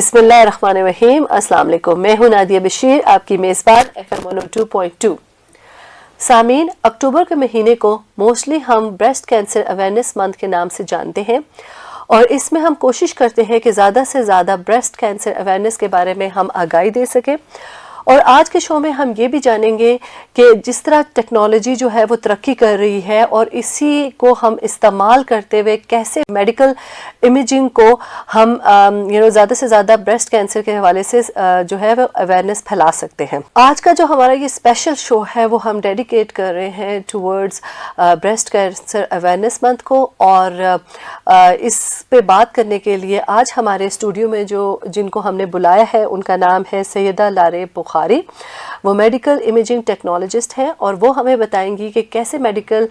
बिस्मिल्लाहिर्रहमानिर्रहीम। अस्सलाम वालेकुम। मैं हूं नादिया बशीर, आपकी मेज़बान FM 102.2। सामीन, अक्टूबर के महीने को मोस्टली हम ब्रेस्ट कैंसर अवेयरनेस मंथ के नाम से जानते हैं और इसमें हम कोशिश करते हैं कि ज़्यादा से ज़्यादा ब्रेस्ट कैंसर अवेयरनेस के बारे में हम आगाही दे सकें। और आज के शो में हम ये भी जानेंगे कि जिस तरह टेक्नोलॉजी जो है वो तरक्की कर रही है और इसी को हम इस्तेमाल करते हुए कैसे मेडिकल इमेजिंग को हम ज़्यादा से ज़्यादा ब्रेस्ट कैंसर के हवाले से जो है वो अवेयरनेस फैला सकते हैं। आज का जो हमारा ये स्पेशल शो है वो हम डेडिकेट कर रहे हैं towards breast cancer awareness month को। और इस पे बात करने के लिए आज हमारे स्टूडियो में जिनको हमने बुलाया है उनका नाम है सैयदा लारे बुखारी। वो मेडिकल इमेजिंग टेक्नोलॉजिस्ट हैं और वो हमें बताएंगी कि कैसे मेडिकल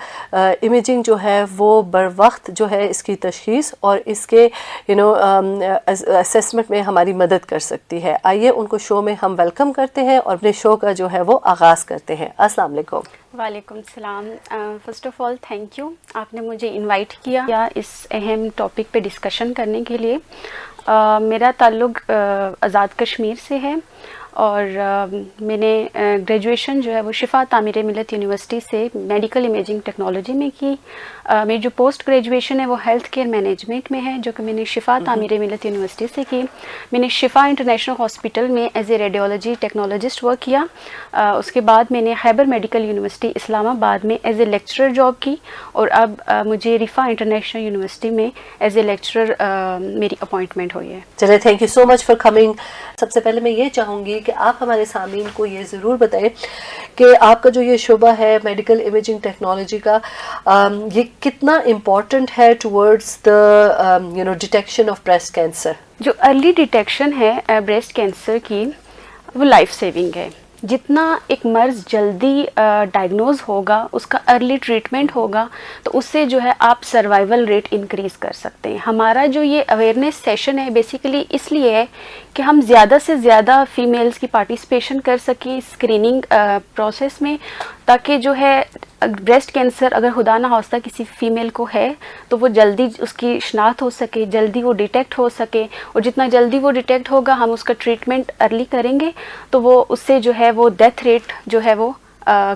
इमेजिंग जो है वो बर वक्त जो है इसकी तशखीस और इसके असेसमेंट में हमारी मदद कर सकती है। आइए उनको शो में हम वेलकम करते हैं और अपने शो का जो है वो आगाज़ करते हैं। अस्सलाम वालेकुम। वालेकुम सलाम। First of all thank you, आपने मुझे इनवाइट किया इस अहम टॉपिक पे डिस्कशन करने के लिए। मेरा ताल्लुक़ आज़ाद कश्मीर से है और मैंने ग्रेजुएशन जो है वो शिफा तामीर मिलत यूनिवर्सिटी से मेडिकल इमेजिंग टेक्नोलॉजी में की। मेरी जो पोस्ट ग्रेजुएशन है वो हेल्थ केयर मैनेजमेंट में है, जो कि मैंने शिफा तामीर मिलत यूनिवर्सिटी से की। मैंने शिफा इंटरनेशनल हॉस्पिटल में as a radiology technologist work किया। उसके बाद मैंने खैबर मेडिकल यूनिवर्सिटी इस्लामाबाद में एज ए लेक्चरर जॉब की और अब मुझे रिफा इंटरनेशनल यूनिवर्सिटी में एज ए लेक्चरर मेरी अपॉइंटमेंट हुई है। चलिए, thank you so much for coming. सबसे पहले मैं ये चाहूँगी कि आप हमारे सामीन को ये ज़रूर बताएं कि आपका जो ये शुबा है मेडिकल इमेजिंग टेक्नोलॉजी का, ये कितना इम्पॉर्टेंट है towards the detection of breast cancer. जो अर्ली डिटेक्शन है ब्रेस्ट कैंसर की वो लाइफ सेविंग है। जितना एक मर्ज़ जल्दी डायग्नोज होगा, उसका अर्ली ट्रीटमेंट होगा, तो उससे जो है आप सर्वाइवल रेट इंक्रीज़ कर सकते हैं। हमारा जो ये अवेयरनेस सेशन है बेसिकली इसलिए है कि हम ज़्यादा से ज़्यादा फीमेल्स की पार्टिसिपेशन कर सकें स्क्रीनिंग प्रोसेस में, ताकि जो है ब्रेस्ट कैंसर अगर खुदा ना खास्ता किसी फीमेल को है तो वो जल्दी उसकी शनाख्त हो सके, जल्दी वो डिटेक्ट हो सके। और जितना जल्दी वो डिटेक्ट होगा, हम उसका ट्रीटमेंट अर्ली करेंगे तो वो उससे जो है वो डेथ रेट जो है वो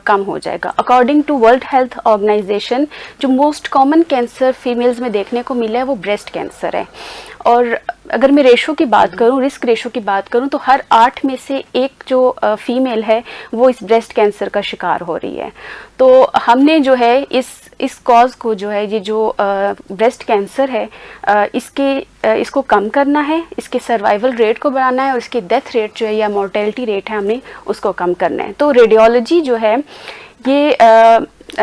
कम हो जाएगा। According to World Health Organisation जो मोस्ट कॉमन कैंसर फीमेल्स में देखने को मिला है वो ब्रेस्ट कैंसर है। और अगर मैं रेशो की बात करूं, रिस्क रेशो की बात करूं, तो हर 8 में से एक जो फीमेल है वो इस ब्रेस्ट कैंसर का शिकार हो रही है। तो हमने जो है इस कॉज को जो है ये जो ब्रेस्ट कैंसर है इसको कम करना है, इसके सर्वाइवल रेट को बढ़ाना है और इसके डेथ रेट जो है या मोर्टेलिटी रेट है हमने उसको कम करना है। तो रेडियोलॉजी जो है ये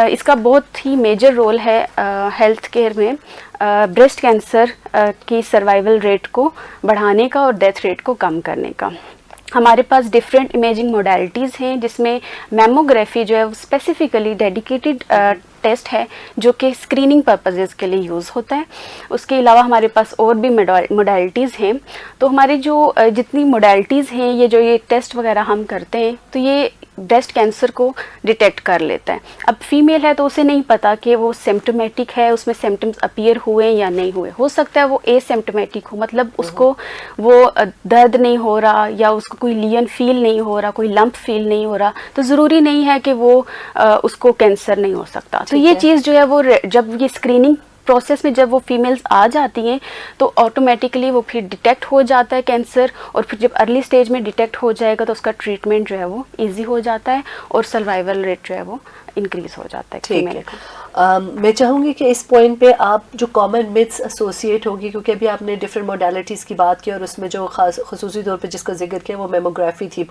इसका बहुत ही मेजर रोल है हेल्थ केयर में ब्रेस्ट कैंसर की सर्वाइवल रेट को बढ़ाने का और डेथ रेट को कम करने का। हमारे पास डिफरेंट इमेजिंग मोडालिटीज़ हैं, जिसमें मैमोग्राफी जो है वो स्पेसिफिकली डेडिकेटेड टेस्ट है जो कि स्क्रीनिंग पर्पसेस के लिए यूज़ होता है। उसके अलावा हमारे पास और भी मोडालिटीज़ हैं। तो हमारी जो जितनी मोडालिटीज़ हैं, ये टेस्ट वगैरह हम करते हैं, तो ये ब्रेस्ट कैंसर को डिटेक्ट कर लेता है। अब फीमेल है तो उसे नहीं पता कि वो सिम्टोमेटिक है, उसमें सिम्टम्स अपीयर हुए या नहीं हुए। हो सकता है वो एसिम्टोमेटिक हो, मतलब उसको वो दर्द नहीं हो रहा या उसको कोई लियन फील नहीं हो रहा, कोई लंप फील नहीं हो रहा, तो ज़रूरी नहीं है कि वो उसको कैंसर नहीं हो सकता। तो ये चीज़ जो है वो जब ये स्क्रीनिंग प्रोसेस में जब वो फीमेल्स आ जाती हैं तो ऑटोमेटिकली वो फिर डिटेक्ट हो जाता है कैंसर, और फिर जब अर्ली स्टेज में डिटेक्ट हो जाएगा तो उसका ट्रीटमेंट जो है वो इजी हो जाता है और सर्वाइवल रेट जो है वो इंक्रीज हो जाता है फीमेल का। मैं चाहूँगी कि इस पॉइंट पे आप जो कॉमन मिथ्स एसोसिएट होगी, क्योंकि अभी आपने डिफरेंट मोडालिटीज़ की बात की और उसमें जो खसूसी तौर पे जिसका जिक्र किया वो मेमोग्राफी थी,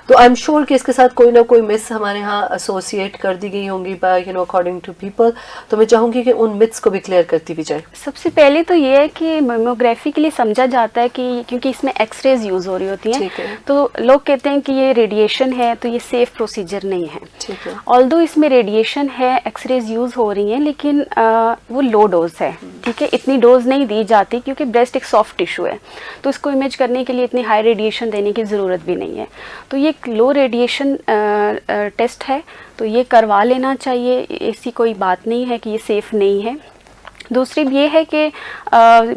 तो आई एम श्योर कि इसके साथ कोई ना कोई मिथ्स हमारे यहाँ एसोसिएट कर दी गई होंगी बाय अकॉर्डिंग टू पीपल। तो मैं चाहूँगी कि उन मिथ्स को भी क्लियर करती भी जाए। सबसे पहले तो ये है कि मेमोग्राफी के लिए समझा जाता है कि क्योंकि इसमें एक्सरेज यूज़ हो रही होती हैं, तो लोग कहते हैं कि ये रेडिएशन है तो ये सेफ प्रोसीजर नहीं है। ठीक है, ऑल्दो इसमें रेडिएशन है, एक्सरेज यूज़ हो रही हैं, लेकिन वो लो डोज है। ठीक है, इतनी डोज नहीं दी जाती क्योंकि ब्रेस्ट एक सॉफ्ट टिश्यू है, तो इसको इमेज करने के लिए इतनी हाई रेडिएशन देने की ज़रूरत भी नहीं है। तो ये लो रेडिएशन टेस्ट है, तो ये करवा लेना चाहिए। ऐसी कोई बात नहीं है कि ये सेफ़ नहीं है। दूसरी ये है कि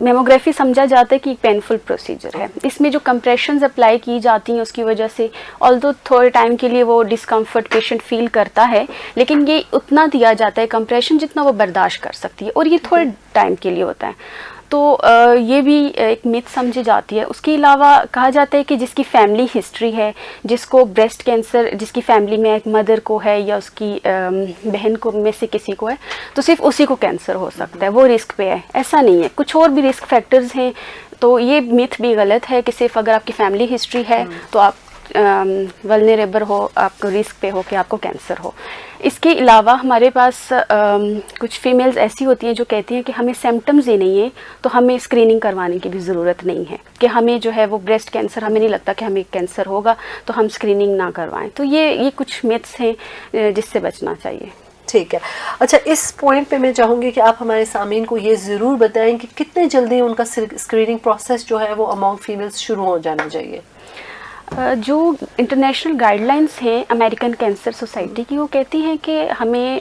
मेमोग्राफी समझा जाता है कि एक पेनफुल प्रोसीजर है। इसमें जो कंप्रेशंस अप्लाई की जाती हैं उसकी वजह से ऑल्दो थोड़े टाइम के लिए वो डिस्कम्फर्ट पेशेंट फील करता है, लेकिन ये उतना दिया जाता है कंप्रेशन जितना वो बर्दाश्त कर सकती है, और ये थोड़े टाइम के लिए होता है। तो ये भी एक मिथ समझी जाती है। उसके अलावा कहा जाता है कि जिसकी फैमिली हिस्ट्री है, जिसको ब्रेस्ट कैंसर, जिसकी फैमिली में एक मदर को है या उसकी बहन को में से किसी को है, तो सिर्फ उसी को कैंसर हो सकता है, वो रिस्क पे है। ऐसा नहीं है, कुछ और भी रिस्क फैक्टर्स हैं। तो ये मिथ भी गलत है कि सिर्फ अगर आपकी फैमिली हिस्ट्री है तो आप वल्नरेबल हो, आपको रिस्क पे हो कि आपको कैंसर हो। इसके अलावा हमारे पास कुछ फीमेल्स ऐसी होती हैं जो कहती हैं कि हमें सिम्टम्स ही नहीं है तो हमें स्क्रीनिंग करवाने की भी ज़रूरत नहीं है, कि हमें जो है वो ब्रेस्ट कैंसर, हमें नहीं लगता कि हमें कैंसर होगा तो हम स्क्रीनिंग ना करवाएं। तो ये कुछ मिथ्स हैं जिससे बचना चाहिए। ठीक है। अच्छा, इस पॉइंट पे मैं चाहूँगी कि आप हमारे सामीन को ये ज़रूर बताएं कि कितने जल्दी उनका स्क्रीनिंग प्रोसेस जो है वो अमॉन्ग फीमेल्स शुरू हो जाना चाहिए। जो इंटरनेशनल गाइडलाइंस हैं अमेरिकन कैंसर सोसाइटी की, वो कहती हैं कि हमें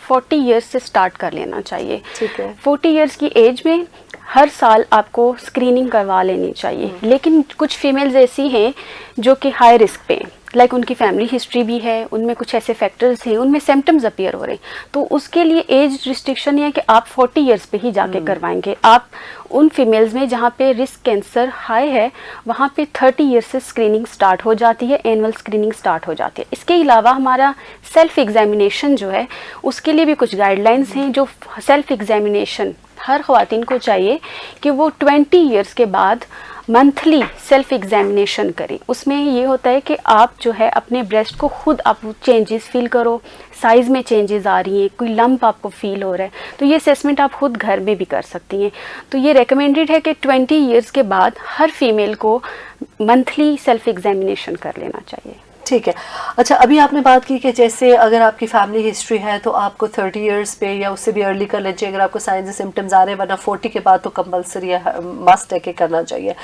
40 इयर्स से स्टार्ट कर लेना चाहिए। ठीक है। 40 इयर्स की एज में हर साल आपको स्क्रीनिंग करवा लेनी चाहिए। लेकिन कुछ फीमेल्स ऐसी हैं जो कि हाई रिस्क पे हैं, लाइक उनकी फैमिली हिस्ट्री भी है, उनमें कुछ ऐसे फैक्टर्स हैं, उनमें सिम्टम्स अपीयर हो रहे हैं, तो उसके लिए एज रिस्ट्रिक्शन है कि आप 40 इयर्स पे ही जाके करवाएंगे। आप उन फीमेल्स में जहाँ पे रिस्क कैंसर हाई है वहाँ पे 30 इयर्स से स्क्रीनिंग स्टार्ट हो जाती है, एनुअल स्क्रीनिंग स्टार्ट हो जाती है। इसके अलावा हमारा सेल्फ एग्जामिनेशन जो है उसके लिए भी कुछ गाइडलाइंस हैं। जो सेल्फ एग्जामिनेशन हर ख़वातीन को चाहिए कि वो 20 इयर्स के बाद मंथली सेल्फ एग्जामिनेशन करें। उसमें ये होता है कि आप जो है अपने ब्रेस्ट को खुद आप चेंजेस फील करो, साइज़ में चेंजेस आ रही हैं, कोई लंप आपको फील हो रहा है, तो ये असेसमेंट आप खुद घर में भी कर सकती हैं। तो ये रेकमेंडेड है कि 20 इयर्स के बाद हर फीमेल को मंथली सेल्फ एग्जामिनेशन कर लेना चाहिए। ठीक है। अच्छा, अभी आपने बात की कि जैसे अगर आपकी फैमिली हिस्ट्री है तो आपको 30 इयर्स पे या उससे भी अर्ली कर लेना चाहिए अगर आपको साइंस एंड सिम्टम्स आ रहे हैं, वरना 40 के बाद तो कंपलसरी है, मस्ट है कि करना चाहिए।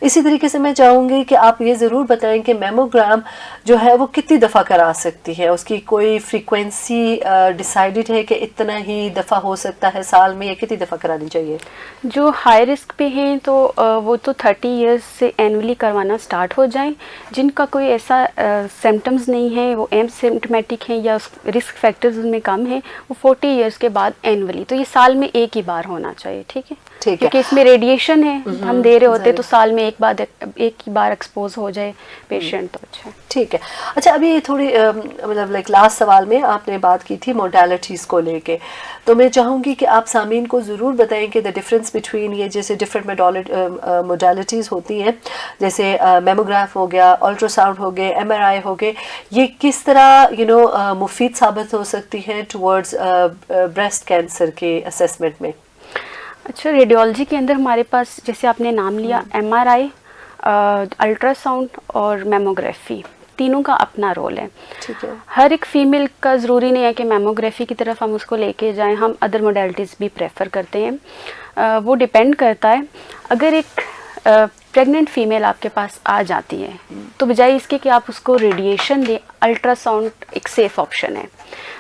इसी तरीके से मैं चाहूँगी कि आप ये ज़रूर बताएं कि मेमोग्राम जो है वो कितनी दफ़ा करा सकती है, उसकी कोई फ्रीक्वेंसी डिसाइडेड है कि इतना ही दफ़ा हो सकता है साल में, या कितनी दफ़ा करानी चाहिए? जो हाई रिस्क पे हैं तो वो तो 30 इयर्स से एनुअली करवाना स्टार्ट हो जाएं। जिनका कोई ऐसा सिम्टम्स नहीं है, वो एसिम्टमेटिक हैं या रिस्क फैक्टर्स उनमें कम हैं, वो 40 इयर्स के बाद एनुअली, तो ये साल में एक ही बार होना चाहिए। ठीक है, क्योंकि इसमें रेडिएशन है हम दे रहे होते, तो साल में एक ही बार एक्सपोज हो जाए पेशेंट तो अच्छा। ठीक है। अच्छा, अभी थोड़ी मतलब लाइक लास्ट सवाल में आपने बात की थी मोडालिटीज़ को लेके, तो मैं चाहूँगी कि आप सामीन को ज़रूर बताएं कि द डिफरेंस बिटवीन ये जैसे डिफरेंट मोडालिटीज़ होती हैं, जैसे मेमोग्राफ हो गया, अल्ट्रासाउंड हो गए, MRI हो गए, ये किस तरह मुफीद साबित हो सकती हैं टुवर्ड्स ब्रेस्ट कैंसर के असेसमेंट में? अच्छा, रेडियोलॉजी के अंदर हमारे पास जैसे आपने नाम लिया MRI, अल्ट्रासाउंड और मेमोग्राफी, तीनों का अपना रोल है। ठीक है। हर एक फीमेल का ज़रूरी नहीं है कि मेमोग्राफी की तरफ हम उसको लेके जाएं, हम अदर मोडालिटीज़ भी प्रेफर करते हैं। वो डिपेंड करता है। अगर एक प्रेग्नेंट फीमेल आपके पास आ जाती है तो बजाय इसके कि आप उसको रेडिएशन दें, अल्ट्रासाउंड एक सेफ ऑप्शन है।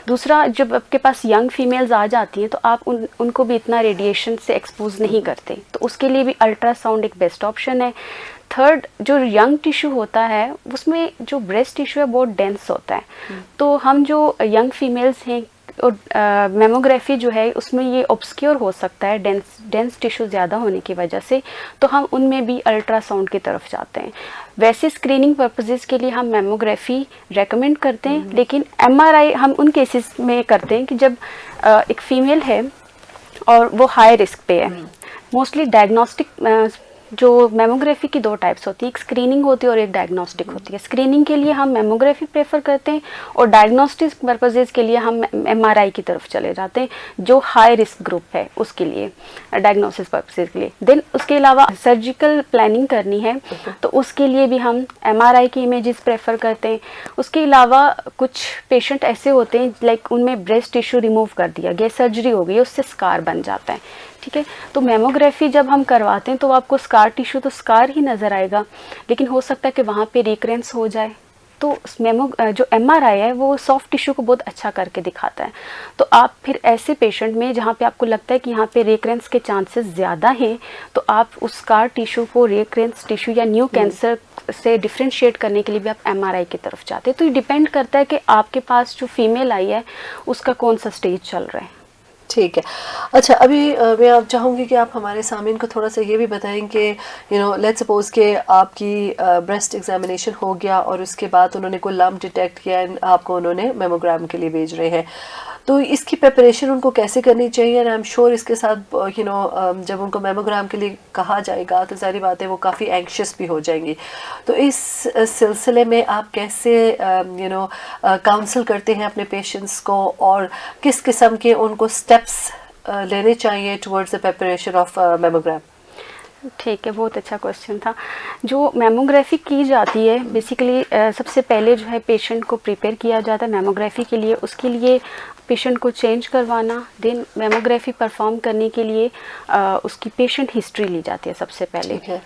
दूसरा, जब आपके पास यंग फीमेल्स आ जाती हैं तो आप उनको भी इतना रेडिएशन से एक्सपोज नहीं करते, तो उसके लिए भी अल्ट्रासाउंड एक बेस्ट ऑप्शन है। थर्ड, जो यंग टिश्यू होता है उसमें जो ब्रेस्ट टिश्यू है बहुत डेंस होता है, तो हम जो यंग फीमेल्स हैं और मेमोग्राफी जो है उसमें ये ऑब्सक्योर हो सकता है डेंस टिश्यू ज़्यादा होने की वजह से, तो हम उनमें भी अल्ट्रासाउंड की तरफ जाते हैं। वैसे स्क्रीनिंग पर्पसेस के लिए हम मेमोग्राफी रेकमेंड करते हैं, लेकिन MRI हम उन केसेस में करते हैं कि जब एक फीमेल है और वो हाई रिस्क पे है। मोस्टली डायग्नोस्टिक जो मेमोग्राफी की दो टाइप्स होती है, एक स्क्रीनिंग होती है और एक डायग्नोस्टिक होती है। स्क्रीनिंग के लिए हम मेमोग्राफी प्रेफर करते हैं और डायग्नोस्टिक पर्पसेस के लिए हम MRI की तरफ चले जाते हैं, जो हाई रिस्क ग्रुप है उसके लिए, डायग्नोसिस पर्पसेस के लिए। देन उसके अलावा सर्जिकल प्लानिंग करनी है तो उसके लिए भी हम MRI की इमेजेस प्रेफर करते हैं। उसके अलावा कुछ पेशेंट ऐसे होते हैं लाइक उनमें ब्रेस्ट टिश्यू रिमूव कर दिया गया, सर्जरी हो गई, उससे स्कार बन जाता है। ठीक है, तो मेमोग्राफी जब हम करवाते हैं तो आपको स्कार टिश्यू तो स्कार ही नज़र आएगा, लेकिन हो सकता है कि वहाँ पे रिकरेंस हो जाए, तो जो MRI है वो सॉफ्ट टिश्यू को बहुत अच्छा करके दिखाता है। तो आप फिर ऐसे पेशेंट में जहाँ पे आपको लगता है कि यहाँ पे रिकरेंस के चांसेस ज़्यादा हैं, तो आप उस स्कार टिश्यू को रिकरेंस टिश्यू या न्यू कैंसर से डिफ्रेंशिएट करने के लिए भी आप MRI की तरफ जाते हैं। तो ये डिपेंड करता है कि आपके पास जो फीमेल आई है उसका कौन सा स्टेज चल रहा है। ठीक है। अच्छा, अभी मैं आप चाहूँगी कि आप हमारे सामीन को थोड़ा सा ये भी बताएं कि लेट्स सपोज कि आपकी ब्रेस्ट एग्जामिनेशन हो गया और उसके बाद उन्होंने कोई लम्प डिटेक्ट किया, आपको उन्होंने मेमोग्राम के लिए भेज रहे हैं, तो इसकी प्रिपरेशन उनको कैसे करनी चाहिए? एंड आई एम श्योर इसके साथ जब उनको मेमोग्राम के लिए कहा जाएगा तो सारी बातें वो काफ़ी एंक्शस भी हो जाएंगी। तो इस सिलसिले में आप कैसे काउंसल करते हैं अपने पेशेंट्स को, और किस किस्म के उनको स्टेप्स लेने चाहिए towards the preparation of mammogram? ठीक है, बहुत अच्छा क्वेश्चन था। जो मेमोग्राफी की जाती है बेसिकली सबसे पहले जो है पेशेंट को प्रिपेयर किया जाता है मेमोग्राफी के लिए। उसके लिए पेशेंट को चेंज करवाना, देन मेमोग्राफी परफॉर्म करने के लिए उसकी पेशेंट हिस्ट्री ली जाती है सबसे पहले। ठीक है।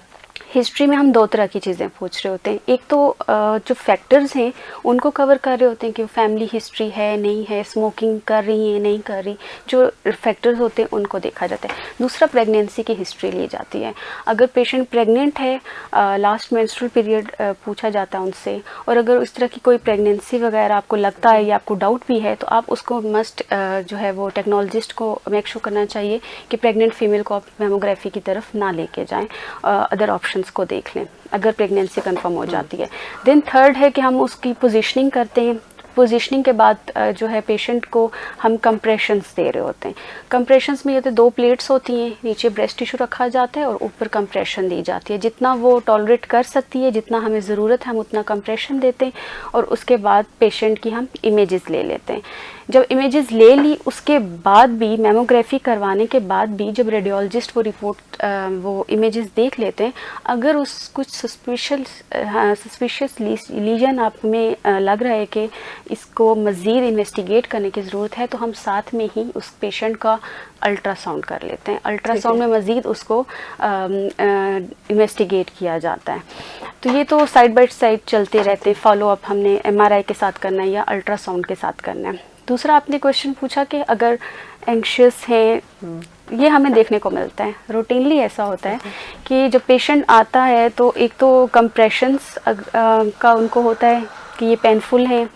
हिस्ट्री में हम दो तरह की चीज़ें पूछ रहे होते हैं। एक तो जो फैक्टर्स हैं उनको कवर कर रहे होते हैं कि फैमिली हिस्ट्री है नहीं है, स्मोकिंग कर रही है नहीं कर रही, जो फैक्टर्स होते हैं उनको देखा जाता है। दूसरा प्रेगनेंसी की हिस्ट्री ली जाती है। अगर पेशेंट प्रेग्नेंट है, लास्ट मेंस्ट्रुअल पीरियड पूछा जाता है उनसे, और अगर इस तरह की कोई प्रेगनेंसी वगैरह आपको लगता है या आपको डाउट भी है तो आप उसको मस्ट जो है वो टेक्नोलॉजिस्ट को मेक श्योर करना चाहिए कि प्रेग्नेंट फीमेल को आप मेमोग्राफी की तरफ ना लेके जाएँ, अदर ऑप्शंस को देख लें अगर प्रेगनेंसी कंफर्म हो जाती है। देन थर्ड है कि हम उसकी पोजीशनिंग करते हैं। पोजीशनिंग के बाद जो है पेशेंट को हम कंप्रेशंस दे रहे होते हैं। कंप्रेशंस में ये तो 2 प्लेट्स होती हैं, नीचे ब्रेस्ट टिश्यू रखा जाता है और ऊपर कंप्रेशन दी जाती है। जितना वो टॉलरेट कर सकती है, जितना हमें ज़रूरत है हम उतना कंप्रेशन देते हैं, और उसके बाद पेशेंट की हम इमेजेस ले लेते हैं। जब इमेजेस ले ली उसके बाद भी, मेमोग्राफी करवाने के बाद भी, जब रेडियोलॉजिस्ट वो रिपोर्ट वो इमेजेस देख लेते हैं, अगर उस कुछ सस्पिशियस लीजन आप में लग रहा है कि इसको मज़ीद इन्वेस्टिगेट करने की ज़रूरत है, तो हम साथ में ही उस पेशेंट का अल्ट्रासाउंड कर लेते हैं। अल्ट्रासाउंड में मज़ीद उसको इन्वेस्टिगेट किया जाता है। तो ये तो साइड बाय साइड चलते रहते हैं। फॉलोअप हमने MRI के साथ करना है या अल्ट्रासाउंड के साथ करना है। दूसरा आपने क्वेश्चन पूछा कि अगर एंक्शियस है, ये हमें देखने को मिलता है रूटीनली। ऐसा होता है कि जब पेशेंट आता है तो एक तो कंप्रेशंस का उनको होता है कि ये पेनफुल है,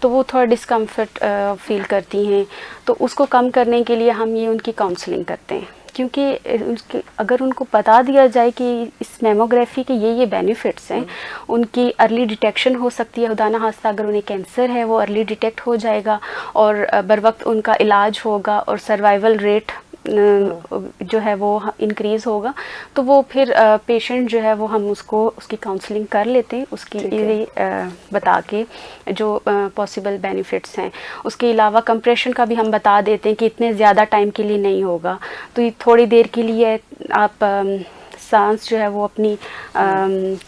तो वो थोड़ा डिस्कम्फर्ट फील करती हैं। तो उसको कम करने के लिए हम ये उनकी काउंसलिंग करते हैं, क्योंकि अगर उनको बता दिया जाए कि इस मेमोग्राफी के ये बेनिफिट्स हैं, उनकी अर्ली डिटेक्शन हो सकती है। खुदा ना खास्ता अगर उन्हें कैंसर है वो अर्ली डिटेक्ट हो जाएगा और बर वक्त उनका इलाज होगा और सर्वाइवल रेट जो है वो इंक्रीज़ होगा। तो वो फिर पेशेंट जो है वो हम उसकी काउंसलिंग कर लेते हैं, उसकी बता के जो पॉसिबल बेनिफिट्स हैं। उसके अलावा कंप्रेशन का भी हम बता देते हैं कि इतने ज़्यादा टाइम के लिए नहीं होगा, तो ये थोड़ी देर के लिए आप सांस जो है वो अपनी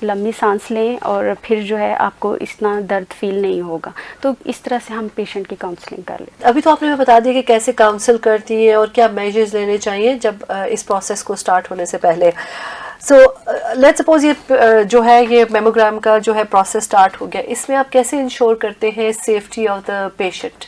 लंबी सांस लें और फिर जो है आपको इतना दर्द फील नहीं होगा। तो इस तरह से हम पेशेंट की काउंसलिंग कर लेते हैं। अभी तो आपने हमें बता दिया कि कैसे काउंसल करती है और क्या मेजर्स लेने चाहिए जब इस प्रोसेस को स्टार्ट होने से पहले। सो लेट्स सपोज ये जो है ये मेमोग्राम का जो है प्रोसेस स्टार्ट हो गया, इसमें आप कैसे इंश्योर करते हैं सेफ्टी ऑफ द पेशेंट?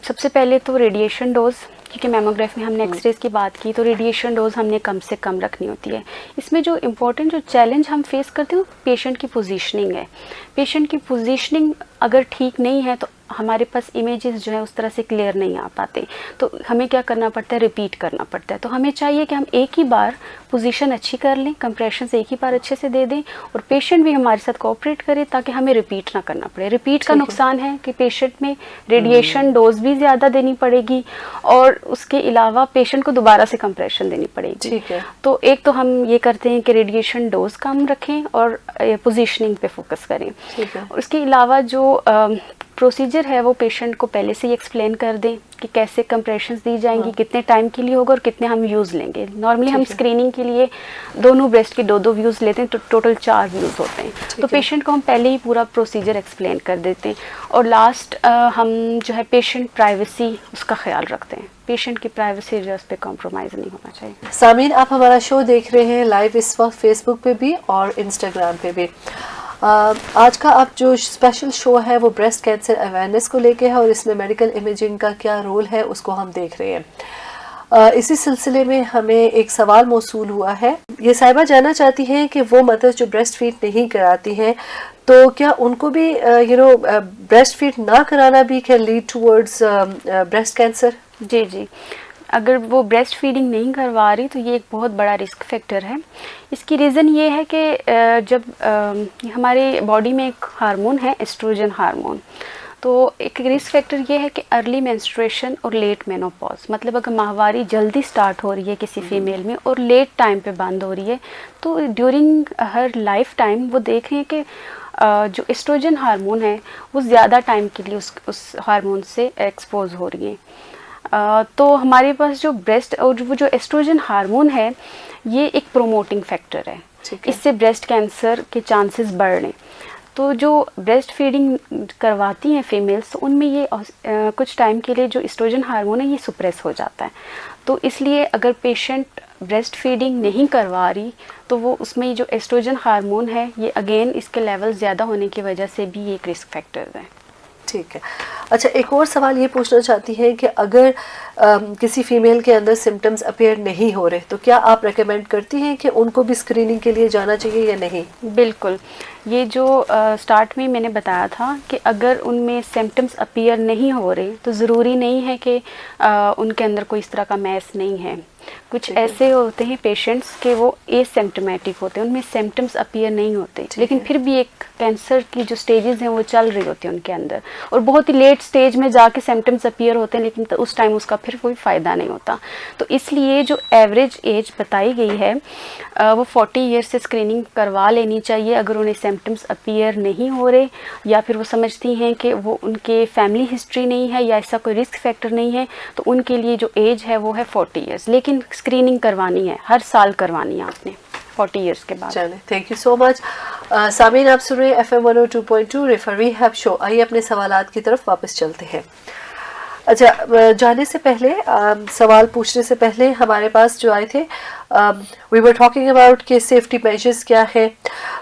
सबसे पहले तो रेडिएशन डोज, क्योंकि मेमोग्राफी हमने एक्सरेज की बात की तो रेडिएशन डोज हमने कम से कम रखनी होती है। इसमें जो इम्पोर्टेंट जो चैलेंज हम फेस करते हैं वो पेशेंट की पोजीशनिंग है। पेशेंट की पोजीशनिंग अगर ठीक नहीं है तो हमारे पास इमेजेस जो है उस तरह से क्लियर नहीं आ पाते, तो हमें क्या करना पड़ता है, रिपीट करना पड़ता है। तो हमें चाहिए कि हम एक ही बार पोजीशन अच्छी कर लें, कंप्रेशन से एक ही बार अच्छे से दे दें और पेशेंट भी हमारे साथ कोऑपरेट करे ताकि हमें रिपीट ना करना पड़े। रिपीट का नुकसान है कि पेशेंट में रेडिएशन डोज भी ज़्यादा देनी पड़ेगी और उसके अलावा पेशेंट को दोबारा से कंप्रेशन देनी पड़ेगी। ठीक है। तो एक तो हम ये करते हैं कि रेडिएशन डोज कम रखें और पोजीशनिंग पे फोकस करें। ठीक है। उसके अलावा जो प्रोसीजर है वो पेशेंट को पहले से ही एक्सप्लेन कर दें कि कैसे कंप्रेशंस दी जाएंगी, कितने टाइम के लिए होगा और कितने हम व्यूज़ लेंगे। नॉर्मली हम स्क्रीनिंग के लिए दोनों ब्रेस्ट के 2-2 व्यूज़ लेते हैं, तो टोटल 4 व्यूज़ होते हैं। तो पेशेंट को हम पहले ही पूरा प्रोसीजर एक्सप्लेन कर देते हैं और लास्ट हम जो है पेशेंट प्राइवेसी उसका ख्याल रखते हैं। पेशेंट की प्राइवेसी जो है उस पर कॉम्प्रोमाइज़ नहीं होना चाहिए। सामीन, आप हमारा शो देख रहे हैं लाइव इस वक्त फेसबुक पे भी और इंस्टाग्राम पे भी। आज का आप जो स्पेशल शो है वो ब्रेस्ट कैंसर अवेयरनेस को लेके है और इसमें मेडिकल इमेजिंग का क्या रोल है उसको हम देख रहे हैं। इसी सिलसिले में हमें एक सवाल मौसूल हुआ है। ये साहिबा जानना चाहती हैं कि वो मदर्स जो ब्रेस्ट फीड नहीं कराती हैं तो क्या उनको भी ब्रेस्ट फीड ना कराना भी can lead towards breast cancer? जी जी, अगर वो ब्रेस्ट फीडिंग नहीं करवा रही तो ये एक बहुत बड़ा रिस्क फैक्टर है। इसकी रीज़न ये है कि जब हमारे बॉडी में एक हार्मोन है एस्ट्रोजन हार्मोन, तो एक रिस्क फैक्टर ये है कि अर्ली मेंस्ट्रुएशन और लेट मेनोपॉज, मतलब अगर माहवारी जल्दी स्टार्ट हो रही है किसी फीमेल में और लेट टाइम पे बंद हो रही है, तो ड्यूरिंग हर लाइफ टाइम वो देख रहे हैं कि जो एस्ट्रोजन हार्मोन है वो ज़्यादा टाइम के लिए उस हार्मोन से एक्सपोज हो रही है। तो हमारे पास जो ब्रेस्ट और वो जो एस्ट्रोजन हार्मोन है ये एक प्रोमोटिंग फैक्टर है, इससे ब्रेस्ट कैंसर के चांसेस बढ़ रहे हैं। तो जो ब्रेस्ट फीडिंग करवाती हैं फीमेल्स, उनमें ये कुछ टाइम के लिए जो एस्ट्रोजन हार्मोन है ये सुप्रेस हो जाता है। तो इसलिए अगर पेशेंट ब्रेस्ट फीडिंग नहीं करवा रही तो वो उसमें जो एस्ट्रोजन हार्मोन है ये अगेन इसके लेवल ज़्यादा होने की वजह से भी एक रिस्क फैक्टर है। ठीक है। अच्छा, एक और सवाल ये पूछना चाहती है कि अगर किसी फीमेल के अंदर सिम्टम्स अपीयर नहीं हो रहे तो क्या आप रेकमेंड करती हैं कि उनको भी स्क्रीनिंग के लिए जाना चाहिए या नहीं? बिल्कुल, ये जो स्टार्ट में मैंने बताया था कि अगर उनमें सिम्टम्स अपीयर नहीं हो रहे तो ज़रूरी नहीं है कि उनके अंदर कोई इस तरह का मैस नहीं है। कुछ ऐसे होते हैं पेशेंट्स के वो एसिम्प्टोमेटिक होते हैं, उनमें सिम्टम्स अपीयर नहीं होते, लेकिन फिर भी एक कैंसर की जो स्टेजेस हैं वो चल रही होती हैं उनके अंदर, और बहुत ही लेट स्टेज में जाके सिम्टम्स अपीयर होते हैं, लेकिन तो उस टाइम उसका फिर कोई फ़ायदा नहीं होता। तो इसलिए जो एवरेज एज बताई गई है वो 40 ईयर्स से स्क्रीनिंग करवा लेनी चाहिए अगर उन्हें सिम्टम्स अपीयर नहीं हो रहे, या फिर वो समझती हैं कि वो उनके फैमिली हिस्ट्री नहीं है या ऐसा कोई रिस्क फैक्टर नहीं है, तो उनके लिए जो एज है वो है 40 ईयर्स। लेकिन स्क्रीनिंग करवानी है, हर साल करवानी है आपने 40 ईयर्स के बाद। चलिए, थैंक यू सो मच। सामीन, आप सुन रहे हैं FM 102.2 रेफरी हैव शो। आइए अपने सवालात की तरफ वापस चलते हैं। अच्छा, जाने से पहले सवाल पूछने से पहले हमारे पास जो आए थे वी वर टॉकिंग अबाउट के सेफ्टी मेजर्स क्या है।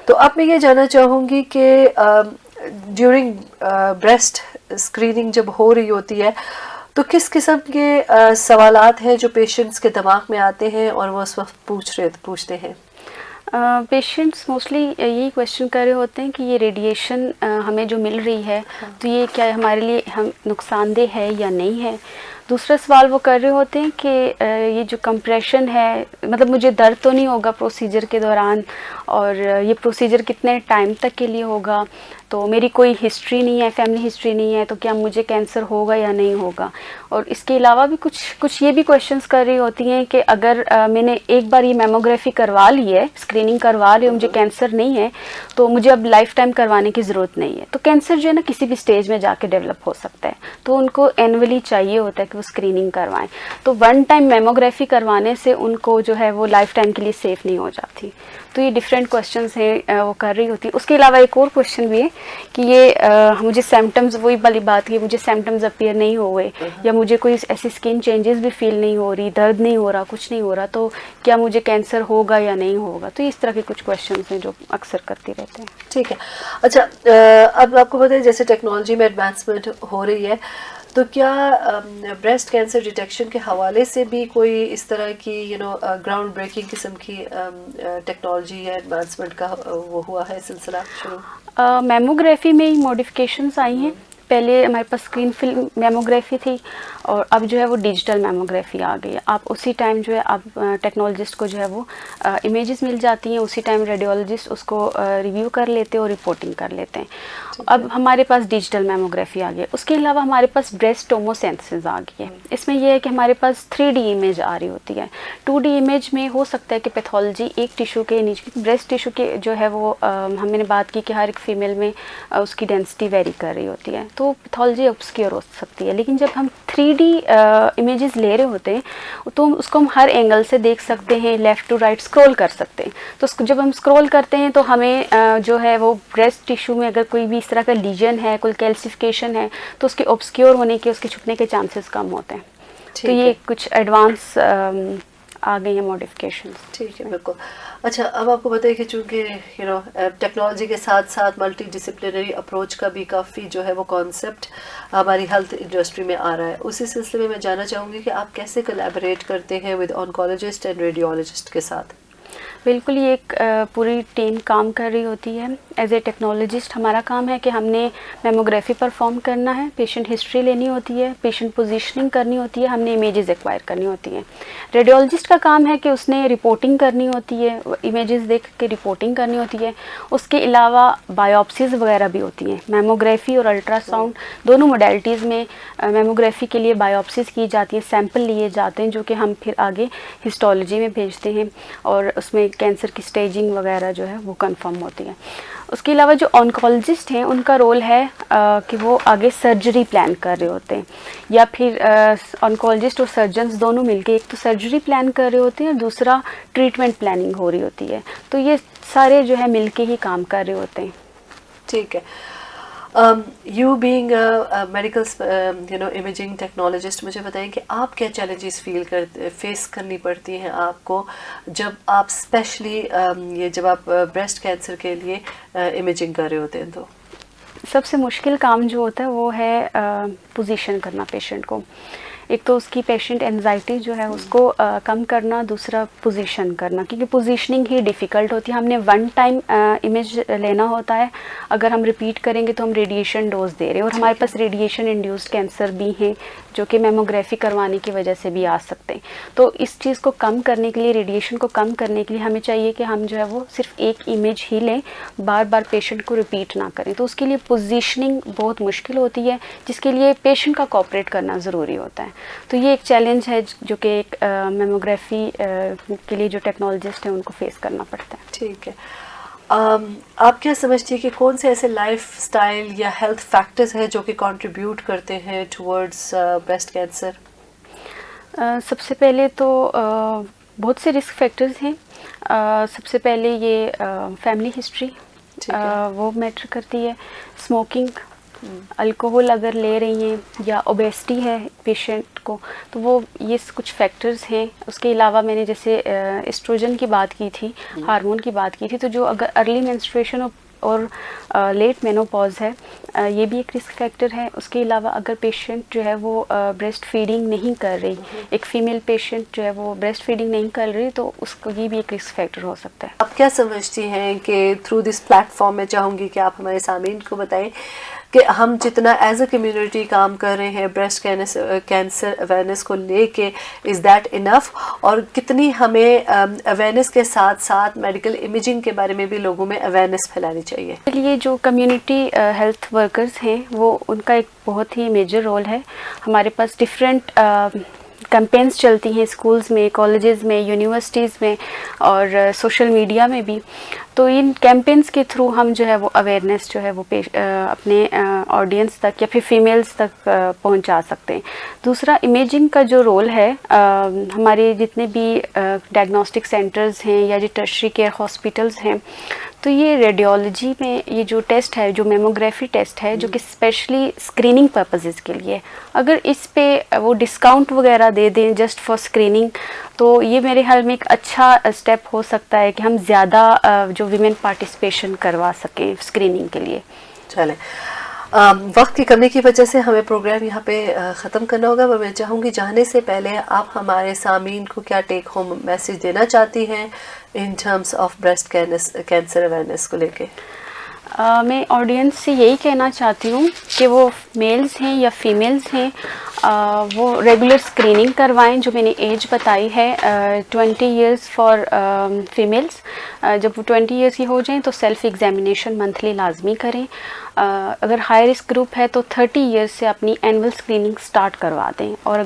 तो अब मैं ये जानना चाहूँगी कि ड्यूरिंग ब्रेस्ट स्क्रीनिंग जब हो रही होती है तो किस किस्म के सवालात हैं जो पेशेंट्स के दिमाग में आते हैं और वो उस वक्त पूछते हैं? पेशेंट्स मोस्टली यही क्वेश्चन कर रहे होते हैं कि ये रेडिएशन हमें जो मिल रही है तो ये क्या हमारे लिए हम नुकसानदेह है या नहीं है। दूसरा सवाल वो कर रहे होते हैं कि ये जो कंप्रेशन है, मतलब मुझे दर्द तो नहीं होगा प्रोसीजर के दौरान, और ये प्रोसीजर कितने टाइम तक के लिए होगा, तो मेरी कोई हिस्ट्री नहीं है, फैमिली हिस्ट्री नहीं है, तो क्या मुझे कैंसर होगा या नहीं होगा। और इसके अलावा भी कुछ ये भी क्वेश्चंस कर रही होती हैं कि अगर मैंने एक बार ये मेमोग्राफी करवा ली है, स्क्रीनिंग करवा रही हूँ, मुझे कैंसर नहीं है, तो मुझे अब लाइफ टाइम करवाने की ज़रूरत नहीं है। तो कैंसर जो है ना किसी भी स्टेज में जाके डेवलप हो सकता है, तो उनको एनुअली चाहिए होता है कि वो स्क्रीनिंग करवाएं। तो वन टाइम मेमोग्राफी करवाने से उनको जो है वो लाइफ टाइम के लिए सेफ़ नहीं हो जाती। तो ये डिफरेंट क्वेश्चंस हैं वो कर रही होती है। उसके अलावा एक और क्वेश्चन भी है कि ये मुझे सिम्टम्स, वही वाली बात की, मुझे सिम्टम्स अपीयर नहीं हो गए या मुझे कोई ऐसी स्किन चेंजेस भी फील नहीं हो रही, दर्द नहीं हो रहा, कुछ नहीं हो रहा, तो क्या मुझे कैंसर होगा या नहीं होगा। तो इस तरह के कुछ क्वेश्चंस हैं जो अक्सर करते रहते हैं। ठीक है। अच्छा, अब आपको पता है जैसे टेक्नोलॉजी में एडवांसमेंट हो रही है, तो क्या ब्रेस्ट कैंसर डिटेक्शन के हवाले से भी कोई इस तरह की ग्राउंड ब्रेकिंग किस्म की टेक्नोलॉजी या एडवांसमेंट का वो हुआ है सिलसिला शुरू? मेमोग्राफी में ही मॉडिफिकेशंस आई हैं। पहले हमारे पास स्क्रीन फिल्म मेमोग्राफी थी और अब जो है वो डिजिटल मेमोग्राफी आ गई है। आप उसी टाइम जो है आप टेक्नोलॉजिस्ट को जो है वो इमेजेस मिल जाती हैं, उसी टाइम रेडियोलॉजिस्ट उसको रिव्यू कर लेते हैं और रिपोर्टिंग कर लेते हैं। अब हमारे पास डिजिटल मेमोग्राफी आ गई है। उसके अलावा हमारे पास ब्रेस्ट टोमोसेंसिस आ गई है। इसमें यह है कि हमारे पास 3D इमेज आ रही होती है। 2D इमेज में हो सकता है कि पैथोलॉजी एक टिश्यू के नीचे, ब्रेस्ट टिश्यू के जो है वो हमने बात की कि हर एक फीमेल में उसकी डेंसिटी वेरी कर रही होती है, तो पैथोलॉजी ऑब्सक्योर हो सकती है। लेकिन जब हम 3D इमेजेस ले रहे होते हैं तो उसको हम हर एंगल से देख सकते हैं, लेफ़्ट टू राइट स्क्रॉल कर सकते हैं। तो उसको जब हम स्क्रॉल करते हैं तो हमें जो है वो ब्रेस्ट टिश्यू में अगर कोई भी इस तरह का लीजन है, कोई कैल्सिफिकेशन है, तो उसके ऑब्सक्योर होने के, उसके छुपने के चांसेस कम होते हैं। तो ये कुछ एडवांस आ गई हैं मॉडिफिकेशंस। ठीक है, बिल्कुल। अच्छा, अब आपको पता है कि चूँकि टेक्नोलॉजी के साथ साथ मल्टी डिसिप्लिनरी अप्रोच का भी काफ़ी जो है वो कॉन्सेप्ट हमारी हेल्थ इंडस्ट्री में आ रहा है। उसी सिलसिले में मैं जानना चाहूँगी कि आप कैसे कोलैबोरेट करते हैं विद ऑन्कोलॉजिस्ट एंड रेडियोलॉजिस्ट के साथ? बिल्कुल, ये एक पूरी टीम काम कर रही होती है। एज ए टेक्नोलॉजिस्ट हमारा काम है कि हमने मेमोग्राफी परफॉर्म करना है, पेशेंट हिस्ट्री लेनी होती है, पेशेंट पोजीशनिंग करनी होती है, हमने इमेजेस एक्वायर करनी होती हैं। रेडियोलॉजिस्ट का काम है कि उसने रिपोर्टिंग करनी होती है, इमेजेस देख के रिपोर्टिंग करनी होती है। उसके अलावा बायोप्सीज़ वगैरह भी होती हैं। मेमोग्राफी और अल्ट्रासाउंड दोनों मोडेलिटीज़ में मेमोग्राफी के लिए बायोप्सीज़ की जाती हैं, सैंपल लिए जाते हैं जो कि हम फिर आगे हिस्टोलॉजी में भेजते हैं और उसमें कैंसर की स्टेजिंग वगैरह जो है वो कंफर्म होती है। उसके अलावा जो ऑन्कोलॉजिस्ट हैं उनका रोल है कि वो आगे सर्जरी प्लान कर रहे होते हैं, या फिर ऑन्कोलॉजिस्ट और सर्जन्स दोनों मिलके एक तो सर्जरी प्लान कर रहे होते हैं और दूसरा ट्रीटमेंट प्लानिंग हो रही होती है। तो ये सारे जो है मिलके ही काम कर रहे होते हैं। ठीक है। You being medical imaging technologist, मुझे बताएं कि आप क्या चैलेंजेस फेस करनी पड़ती हैं आपको जब आप स्पेशली जब आप ब्रेस्ट कैंसर के लिए इमेजिंग कर रहे होते हैं? तो सबसे मुश्किल काम जो होता है वो है पोजीशन करना पेशेंट को। एक तो उसकी पेशेंट एंजाइटी जो है उसको कम करना, दूसरा पोजीशन करना, क्योंकि पोजीशनिंग ही डिफ़िकल्ट होती है। हमने वन टाइम इमेज लेना होता है, अगर हम रिपीट करेंगे तो हम रेडिएशन डोज दे रहे हैं, और हमारे पास रेडिएशन इंड्यूस्ड कैंसर भी हैं जो कि मेमोग्राफी करवाने की वजह से भी आ सकते हैं। तो इस चीज़ को कम करने के लिए, रेडिएशन को कम करने के लिए हमें चाहिए कि हम जो है वो सिर्फ एक इमेज ही लें, बार बार पेशेंट को रिपीट ना करें। तो उसके लिए पोजीशनिंग बहुत मुश्किल होती है, जिसके लिए पेशेंट का कोऑपरेट करना ज़रूरी होता है। तो ये एक चैलेंज है जो कि एक मेमोग्राफी के लिए जो टेक्नोलॉजिस्ट हैं उनको फेस करना पड़ता है। ठीक है। आप क्या समझती हैं कि कौन से ऐसे लाइफ स्टाइल या हेल्थ फैक्टर्स हैं जो कि कंट्रीब्यूट करते हैं टुवर्ड्स ब्रेस्ट कैंसर? सबसे पहले तो बहुत से रिस्क फैक्टर्स हैं। सबसे पहले ये फैमिली हिस्ट्री वो मैटर करती है। स्मोकिंग, अल्कोहल अगर ले रही हैं, या ओबेसिटी है पेशेंट को, तो वो ये कुछ फैक्टर्स हैं। उसके अलावा मैंने जैसे एस्ट्रोजन की बात की थी, हार्मोन की बात की थी, तो जो अगर अर्ली मेंस्ट्रुएशन और लेट मेनोपॉज है, ये भी एक रिस्क फैक्टर है। उसके अलावा अगर पेशेंट जो है वो ब्रेस्ट फीडिंग नहीं कर रही, एक फीमेल पेशेंट जो है वो ब्रेस्ट फीडिंग नहीं कर रही, तो उसको ये भी एक रिस्क फैक्टर हो सकता है। आप क्या समझती हैं कि थ्रू दिस प्लेटफॉर्म में चाहूँगी कि आप हमारे सामीन को बताएं कि हम जितना एज अ कम्युनिटी काम कर रहे हैं ब्रेस्ट कैंसर अवेयरनेस को लेके, इज़ दैट इनफ, और कितनी हमें अवेयरनेस के साथ साथ मेडिकल इमेजिंग के बारे में भी लोगों में अवेयरनेस फैलानी चाहिए? ये जो कम्युनिटी हेल्थ वर्कर्स हैं वो उनका एक बहुत ही मेजर रोल है। हमारे पास डिफरेंट कैंपेन्स चलती हैं स्कूल्स में, कॉलेजेस में, यूनिवर्सिटीज़ में और सोशल मीडिया में भी। तो इन कैंपेन्स के थ्रू हम जो है वो अवेयरनेस जो है वो अपने ऑडियंस तक या फिर फीमेल्स तक पहुंचा सकते हैं। दूसरा, इमेजिंग का जो रोल है, हमारे जितने भी डायग्नोस्टिक सेंटर्स हैं या जो टर्शरी केयर हॉस्पिटल्स हैं, तो ये रेडियोलॉजी में ये जो टेस्ट है, जो मेमोग्राफी टेस्ट है, जो कि स्पेशली स्क्रीनिंग पर्पसेस के लिए, अगर इस पे वो डिस्काउंट वगैरह दे दें जस्ट फॉर स्क्रीनिंग, तो ये मेरे ख्याल में एक अच्छा स्टेप हो सकता है कि हम ज़्यादा जो वीमेन पार्टिसिपेशन करवा सकें स्क्रीनिंग के लिए। चलें, वक्त की कमी की वजह से हमें प्रोग्राम यहाँ पे ख़त्म करना होगा। मैं चाहूँगी जाने से पहले आप हमारे सामीन को क्या टेक होम मैसेज देना चाहती हैं in terms of breast cancer awareness को लेके? मैं ऑडियंस से यही कहना चाहती हूँ कि वो मेल्स हैं या फीमेल्स हैं, वो रेगुलर स्क्रीनिंग करवाएं। जो मैंने एज बताई है 20 इयर्स फॉर फीमेल्स, जब वो 20 इयर्स की हो जाएं तो सेल्फ एग्जामिनेशन मंथली लाजमी करें। अगर हाई रिस्क ग्रुप है तो 30 इयर्स से अपनी एनुअल स्क्रीनिंग स्टार्ट करवा दें। और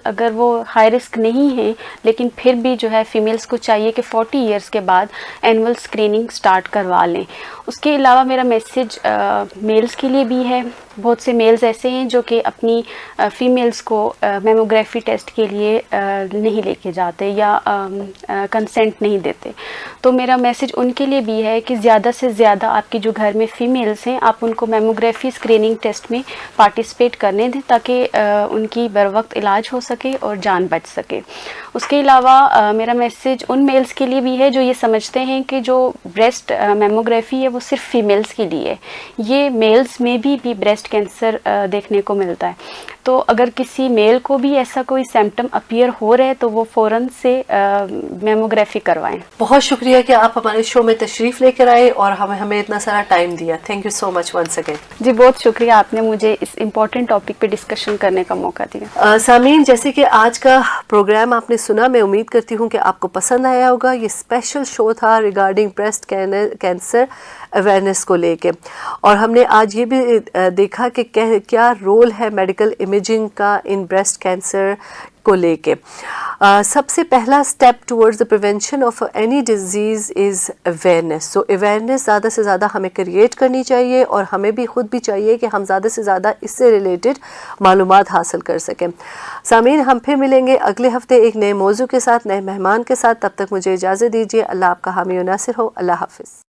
अगर वो हाई रिस्क नहीं है लेकिन फिर भी जो है फीमेल्स को चाहिए कि 40 इयर्स के बाद एनुअल स्क्रीनिंग स्टार्ट करवा लें। उसके अलावा मेरा मैसेज मेल्स के लिए भी है। बहुत से मेल्स ऐसे हैं जो कि अपनी अपनी फीमेल्स को मेमोग्राफी टेस्ट के लिए नहीं लेके जाते या कंसेंट नहीं देते। तो मेरा मैसेज उनके लिए भी है कि ज़्यादा से ज़्यादा आपकी जो घर में फ़ीमेल्स हैं आप उनको मेमोग्राफी स्क्रीनिंग टेस्ट में पार्टिसिपेट करने दें ताकि उनकी बर वक्त इलाज हो सके और जान बच सके। उसके अलावा मेरा मैसेज उन मेल्स के लिए भी है जो ये समझते हैं कि जो ब्रेस्ट मेमोग्राफी है वो सिर्फ फीमेल्स के लिए है। ये मेल्स में भी ब्रेस्ट कैंसर देखने को मिलता है। तो अगर किसी मेल को भी ऐसा कोई सिम्टम अपीयर हो रहा है तो वो फ़ौरन से मेमोग्राफी करवाएं। बहुत शुक्रिया कि आप हमारे शो में तशरीफ़ लेकर आए और हमें इतना सारा टाइम दिया। Thank you so much once again. जी बहुत शुक्रिया, आपने मुझे इस इम्पोर्टेंट टॉपिक पे डिस्कशन करने का मौका दिया। सामीन, जैसे कि आज का प्रोग्राम आपने सुना, मैं उम्मीद करती हूँ कि आपको पसंद आया होगा। ये स्पेशल शो था रिगार्डिंग ब्रेस्ट कैंसर अवेयरनेस को लेके, और हमने आज ये भी देखा कि क्या रोल है मेडिकल इमेजिंग का इन ब्रेस्ट कैंसर को लेके। सबसे पहला step towards the prevention of any disease is awareness. So awareness ज़्यादा से ज़्यादा हमें क्रिएट करनी चाहिए और हमें भी खुद भी चाहिए कि हम ज़्यादा से ज़्यादा इससे रिलेटेड मालूमात हासिल कर सकें। सामीन, हम फिर मिलेंगे अगले हफ्ते एक नए मौजू के साथ, नए मेहमान के साथ। तब तक मुझे इजाज़त दीजिए। अल्लाह आपका हामी और नासिर हो। अल्लाह हाफिज़।